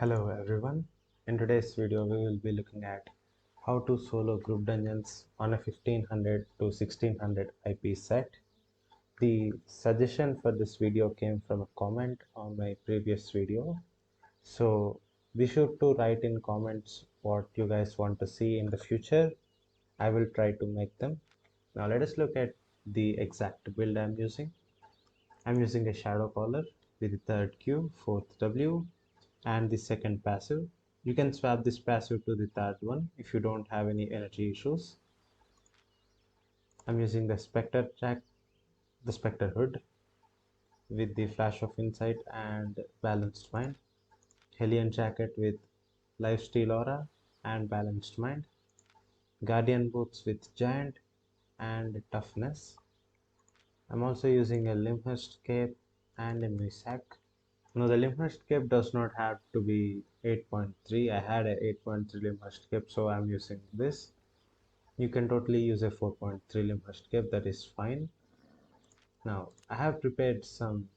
Hello everyone. In today's video we will be looking at how to solo group dungeons on a 1500 to 1600 IP set. The suggestion for this video came from a comment on my previous video. So be sure to write in comments what you guys want to see in the future. I will try to make them. Now let us look at the exact build I'm using. I'm using a shadow caller with the third Q, fourth W, and the second passive. You can swap this passive to the third one if you don't have any energy issues. I'm using the Spectre hood with the flash of insight and balanced mind, Hellion jacket with lifesteal aura and balanced mind, Guardian boots with giant and toughness. I'm also using a Limhurst cape and a Misak. No, the Limhurst cape does not have to be 8.3. I had a 8.3 Limhurst cape, so I'm using this. You can totally use a 4.3 Limhurst cape, that is fine. Now, I have prepared some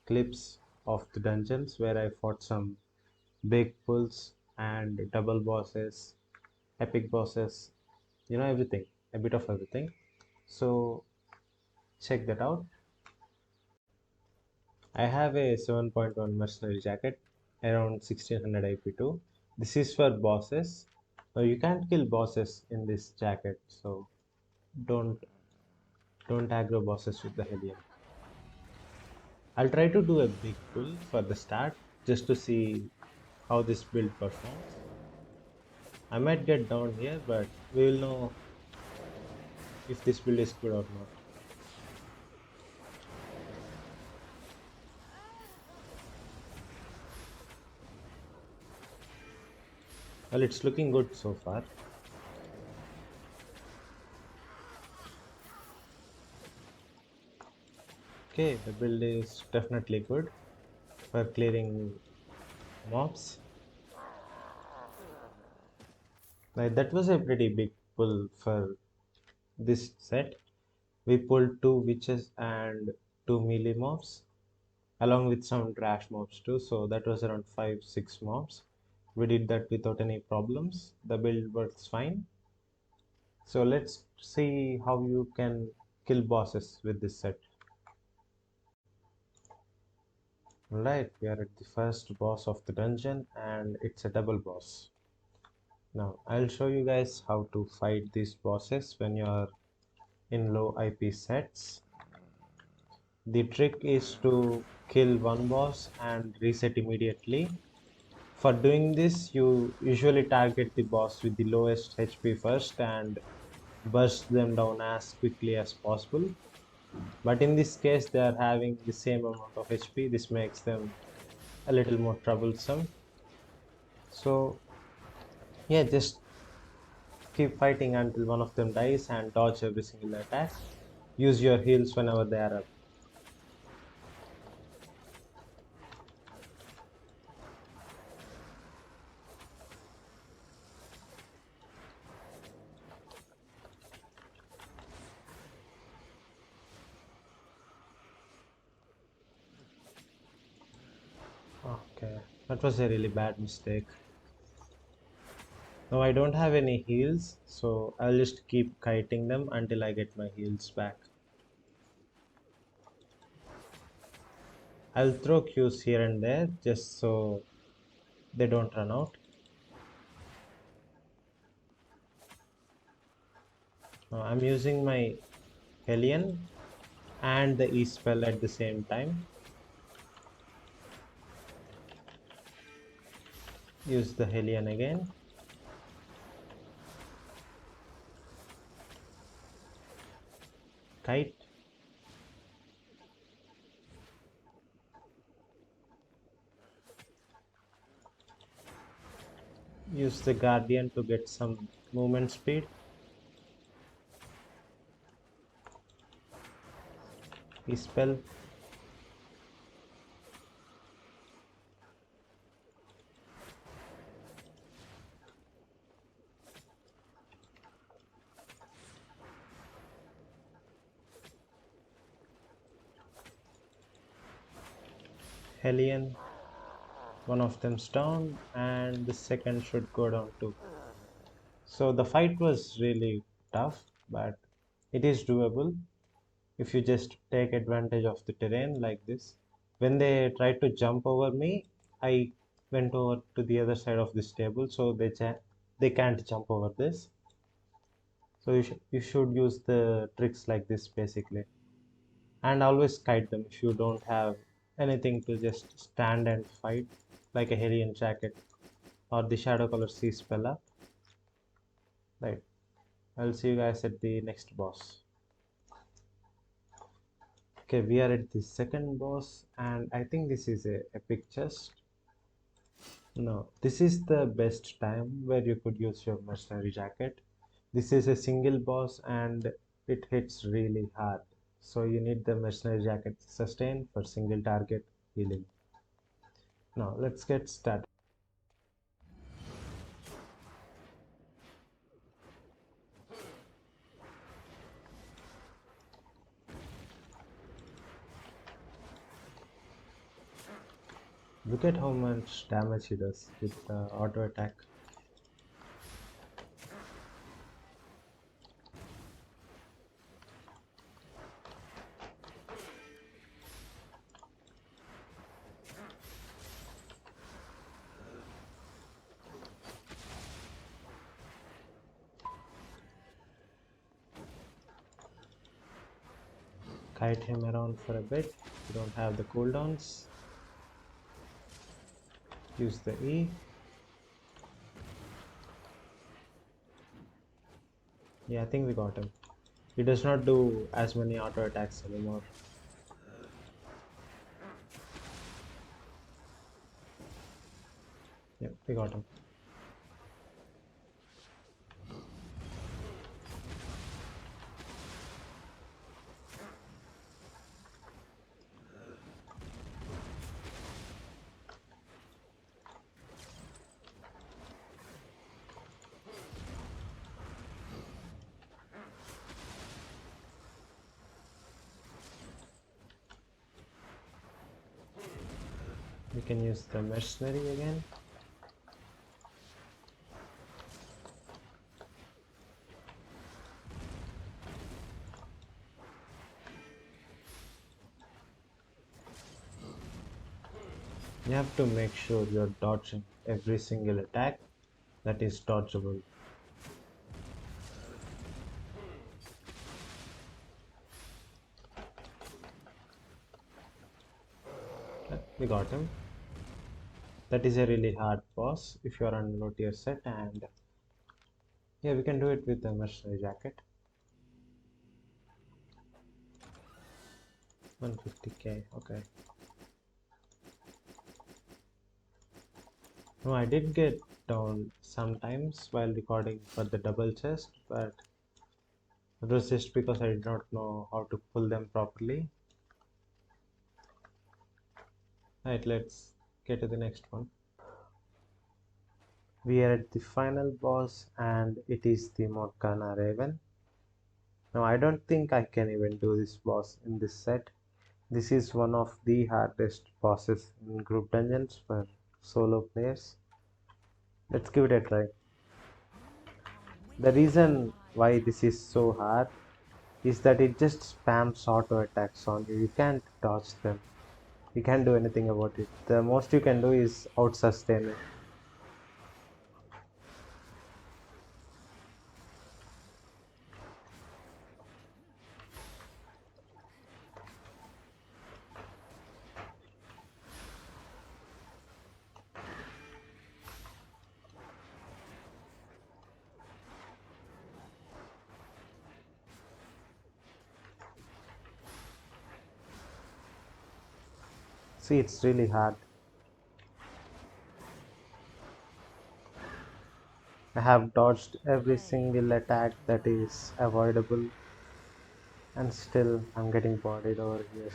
clips of the dungeons where I fought some big pulls and double bosses, epic bosses, everything, a bit of everything. So, check that out. I have a 7.1 mercenary jacket around 1600 IP2. This is for bosses. You can't kill bosses in this jacket, so don't don't aggro bosses with the Hellion. I'll try to do a big pull for the start just to see how this build performs. I might get down here, but we will know if this build is good or not. Well, it's looking good so far. Okay, the build is definitely good for clearing mobs. Like, that was a pretty big pull for this set. We pulled 2 witches and 2 melee mobs along with some trash mobs too, so that was around 5-6 mobs. We did that without any problems. The build works fine. So let's see how you can kill bosses with this set. Alright, we are at the first boss of the dungeon and it's a double boss. Now I'll show you guys how to fight these bosses when you are in low IP sets. The trick is to kill one boss and reset immediately. For doing this, you usually target the boss with the lowest HP first and burst them down as quickly as possible. But in this case, they are having the same amount of HP. This makes them a little more troublesome. So, yeah, just keep fighting until one of them dies and dodge every single attack. Use your heals whenever they are up. Okay, that was a really bad mistake. Now I don't have any heals, so I'll just keep kiting them until I get my heals back. I'll throw Qs here and there just so they don't run out. Now I'm using my Hellion and the E spell at the same time. Use the Hellion again. Kite. Use the Guardian to get some movement speed. E spell. Hellion. One of them's down, and the second should go down too. So the fight was really tough, but it is doable if you just take advantage of the terrain like this. When they tried to jump over me, I went over to the other side of this table, so they can't jump over this. So you should use the tricks like this basically, and always kite them if you don't have anything to just stand and fight, like a Hellion Jacket or the Shadow Color Sea Speller. Right. I'll see you guys at the next boss. Okay, we are at the second boss, and I think this is a epic chest. No, this is the best time where you could use your mercenary jacket. This is a single boss and it hits really hard. So you need the mercenary jacket sustain for single target healing. Now let's get started. Look at how much damage he does with the auto attack. Kite him around for a bit. You don't have the cooldowns. Use the E. Yeah, I think we got him. He does not do as many auto attacks anymore. Yep, we got him. We can use the mercenary again. You have to make sure you're dodging every single attack that is dodgeable. We got him. That is a really hard boss if you're on low tier set, and yeah, we can do it with the mercenary jacket. 150k, okay. No, I did get down sometimes while recording for the double chest, but it was just because I did not know how to pull them properly. Right, let's get to the next one. We are at the final boss, and it is the Morgana Raven. Now, I don't think I can even do this boss in this set. This is one of the hardest bosses in group dungeons for solo players. Let's give it a try. The reason why this is so hard is that it just spams auto attacks on you. You can't dodge them. You can't do anything about it. The most you can do is out sustain it. See, it's really hard. I have dodged every single attack that is avoidable, and still I'm getting bodied over here.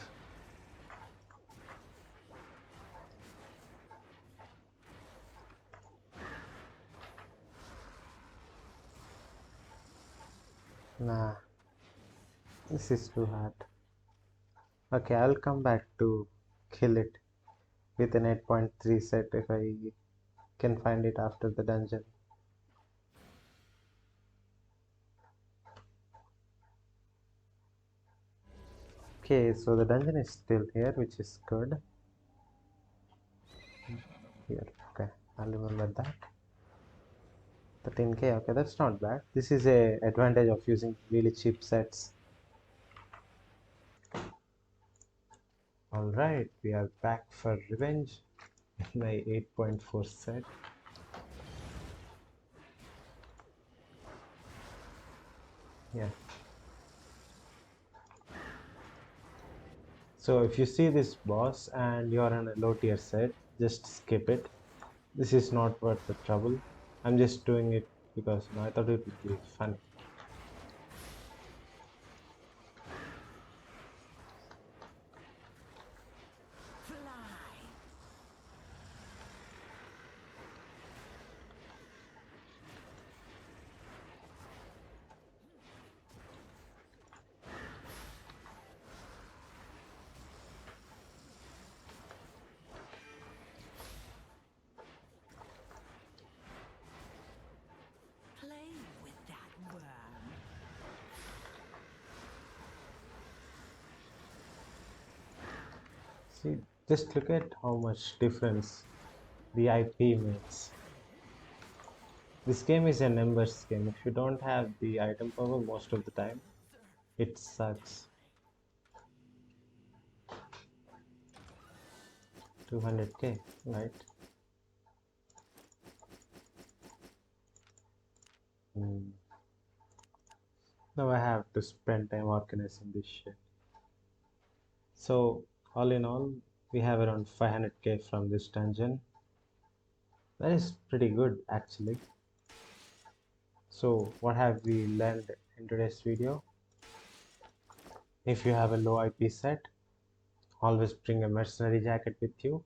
Nah, this is too hard. Okay, I'll come back to kill it with an 8.3 set if I can find it after the dungeon. Okay, so the dungeon is still here, which is good. Here, okay, I'll remember that. 13k, okay, that's not bad. This is a advantage of using really cheap sets. Alright, we are back for revenge. My 8.4 set. Yeah. So if you see this boss and you're on a low tier set, just skip it. This is not worth the trouble. I'm just doing it because I thought it would be fun. Play with that worm. See, just look at how much difference the IP makes. This game is a numbers game. If you don't have the item power most of the time, it sucks. 200k, right? Hmm. Now I have to spend time organizing this shit. So, all in all, we have around 500k from this dungeon. That is pretty good actually. So, what have we learned in today's video? If you have a low IP set, always bring a mercenary jacket with you.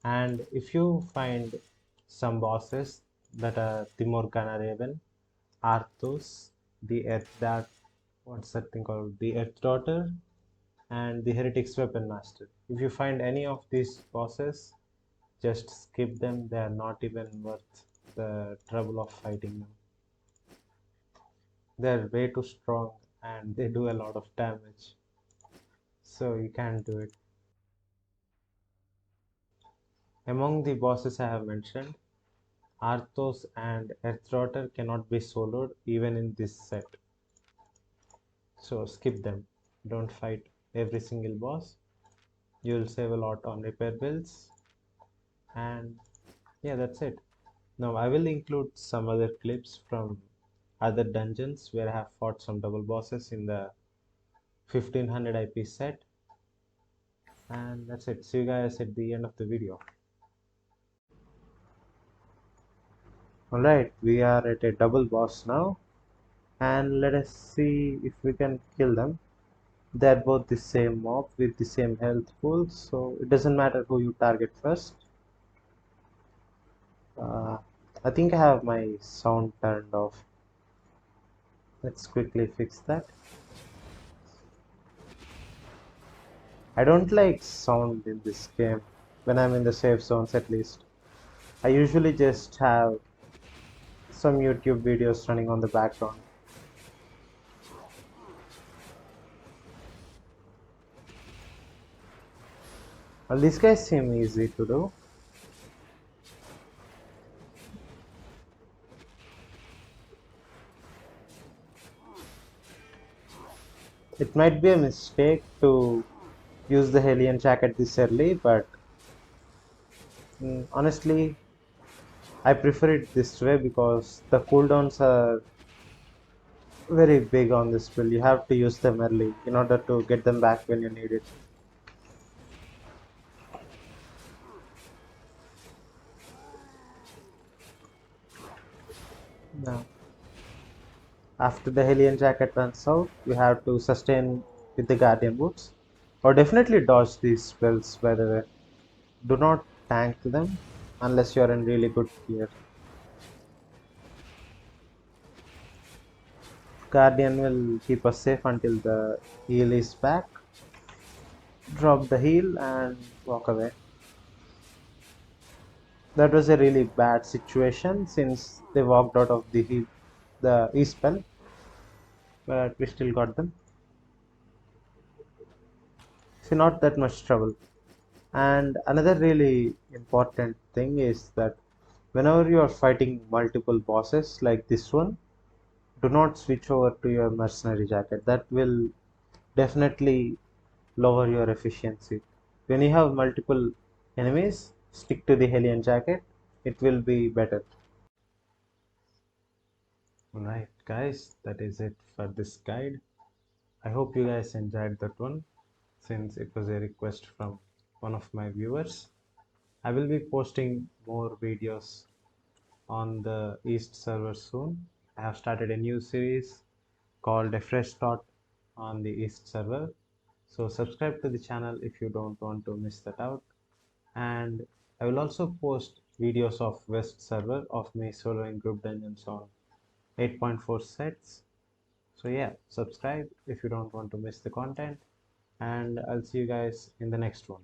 And if you find some bosses that are the Morgana Raven, Arthos, the Earth Dark, what's that thing called? The Earth Daughter, and the Heretic's Weapon Master. If you find any of these bosses, just skip them. They are not even worth the trouble of fighting them. They are way too strong and they do a lot of damage. So you can't do it. Among the bosses I have mentioned, Arthos and Earthrotter cannot be soloed even in this set. So skip them. Don't fight every single boss. You'll save a lot on repair bills. And yeah, that's it. Now I will include some other clips from other dungeons where I have fought some double bosses in the 1500 IP set. And that's it. See you guys at the end of the video. Alright, we are at a double boss now. And let us see if we can kill them. They're both the same mob with the same health pool, so it doesn't matter who you target first. I think I have my sound turned off. Let's quickly fix that. I don't like sound in this game, when I'm in the safe zones at least. I usually just have some YouTube videos running on the background. Well, these guys seem easy to do. It might be a mistake to use the Hellion jacket this early, but honestly, I prefer it this way because the cooldowns are very big on this build. You have to use them early in order to get them back when you need it. Now, after the Hellion jacket runs out, you have to sustain with the Guardian boots. Or definitely dodge these spells, by the way. Do not tank them unless you are in really good gear. Guardian will keep us safe until the heal is back. Drop the heal and walk away. That was a really bad situation since they walked out of the e-spell, but we still got them. So not that much trouble. And another really important thing is that whenever you are fighting multiple bosses like this one, do not switch over to your mercenary jacket. That will definitely lower your efficiency. When you have multiple enemies, stick to the Hellion jacket. It will be better. Alright, guys, that is it for this guide. I hope you guys enjoyed that one since it was a request from one of my viewers. I will be posting more videos on the East server soon. I have started a new series called A Fresh Start on the East server. So subscribe to the channel if you don't want to miss that out. And I will also post videos of West server of me soloing group dungeons on 8.4 sets. So yeah, subscribe if you don't want to miss the content, and I'll see you guys in the next one.